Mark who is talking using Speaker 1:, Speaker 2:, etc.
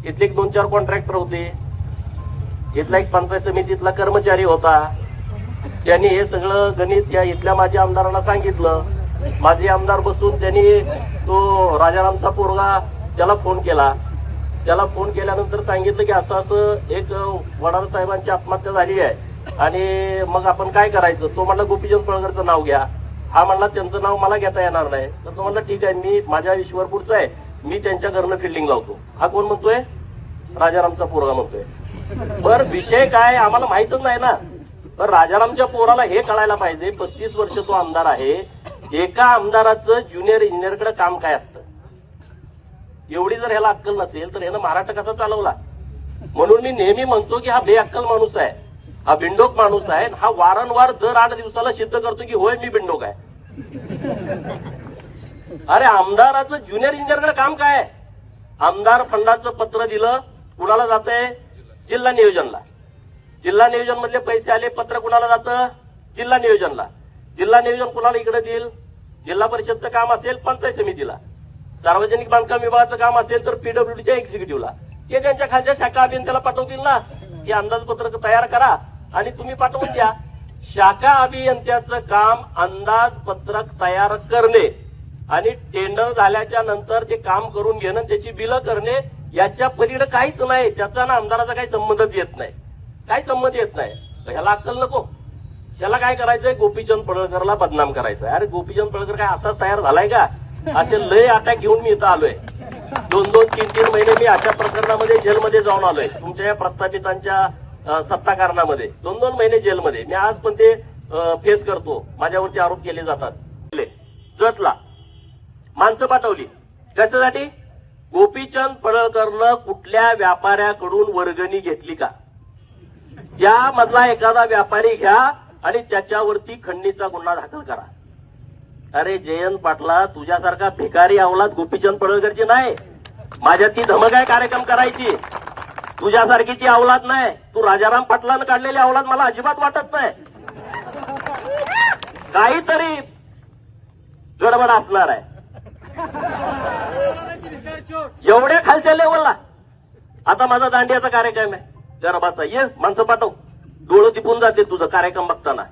Speaker 1: इथले एक 2-4 कॉन्ट्रॅक्टर होते, इथला एक पंचायत समितीतला कर्मचारी होता. त्यांनी हे सगळं गणित या इथल्या माजी आमदारांना सांगितलं. माजी आमदार बसून त्यांनी तो राजारामचा पोरगा त्याला फोन केला. त्याला फोन केल्यानंतर सांगितलं की असं असं एक वडार साहेबांची आत्महत्या झाली आहे आणि मग आपण काय करायचं. तो म्हणला गोपीचंद पळकरचं नाव घ्या. हा म्हणला त्यांचं नाव मला घेता येणार नाही. तर तो म्हणला ठीक आहे, मी माझ्या ईश्वरपूरचा आहे, मी त्यांच्या घरनं फिल्डिंग लावतो. हा कोण म्हणतोय? राजारामचा पोरगा म्हणतोय. बर विषय काय आम्हाला माहितच नाही ना. तर राजारामच्या पोराला हे कळायला पाहिजे. 35 वर्ष तो आमदार आहे. एका आमदाराचं ज्युनियर इंजिनियरकडे काम काय असतं, एवढी जर ह्याला अक्कल नसेल तर ह्यानं महाराष्ट्र कसा चालवला. म्हणून मी नेहमी म्हणतो की हा बेअक्कल माणूस आहे, हा बिंडोक माणूस आहे. हा वारंवार दर 8 दिवसाला सिद्ध करतो की होय मी बिंडोक आहे. अरे आमदाराचं ज्युनियर इंजिनियरकडे काम काय आहे? आमदार फंडाचं पत्र दिलं, कुणाला जातंय? जिल्हा नियोजनला. जिल्हा नियोजन मधले पैसे आले, पत्र कुणाला जातं? जिल्हा नियोजनला. जिल्हा नियोजन कुणाला इकडे देईल? जिल्हा परिषदचं काम असेल पंचायत समितीला, सार्वजनिक बांधकाम विभागाचं काम असेल तर पीडब्ल्यूडीच्या एक्झिक्युटिव्हला. ते त्यांच्या खालच्या शाखा अभियंत्याला पाठवतील ना की अंदाजपत्रक तयार करा आणि तुम्ही पाठवून द्या. शाखा अभियंत्याचं काम अंदाजपत्रक तयार करणे आणि टेंडर झाल्याच्या नंतर ते काम करून घेणं, त्याची बिलं करणे, याच्या पलीकडे काहीच नाही. त्याचा ना आमदाराचा काही संबंधच येत नाही, काही संबंध येत नाही. ह्याला अक्कल नको. त्याला काय करायचंय? गोपीचंद पडळकरला बदनाम करायचंय. अरे गोपीचंद पडळकर काय असा तयार झालाय का? असे लय अटॅक घेऊन मी इथं आलोय. 2-2, 3-3 महिने मी अशा प्रकरणामध्ये जेलमध्ये जाऊन आलोय. तुमच्या या प्रस्थापितांच्या सत्ता कारणामध्ये 2-2 महिने जेलमध्ये मी आज पण ते फेस करतो. माझ्यावरती आरोप केले जातात. जतला माणसं पाठवली कशासाठी? गोपीचंद पडळकरनं कुठल्या व्यापाऱ्याकडून वर्गणी घेतली का? त्यामधला एखादा व्यापारी घ्या आणि त्याच्यावरती खंडणीचा गुन्हा दाखल करा. अरे जयंत पाटला, तुझ्यासारखा भिकारी अवलाद गोपीचंद पडळकरची नाही. माझ्या ती धमक आहे कार्यक्रम करायची. तुझ्यासारखी ती अवलाद नाही. तू राजाराम पाटलानं काढलेली अवलाद मला अजिबात वाटत नाही. काहीतरी गडबड असणार आहे एवढ्या खालच्या लेवलला. आता माझा दांडियाचा कार्यक्रम आहे गरबाचा, ये माणसं पाठव. डोळं दिपून जाते तुझं कार्यक्रम बघताना.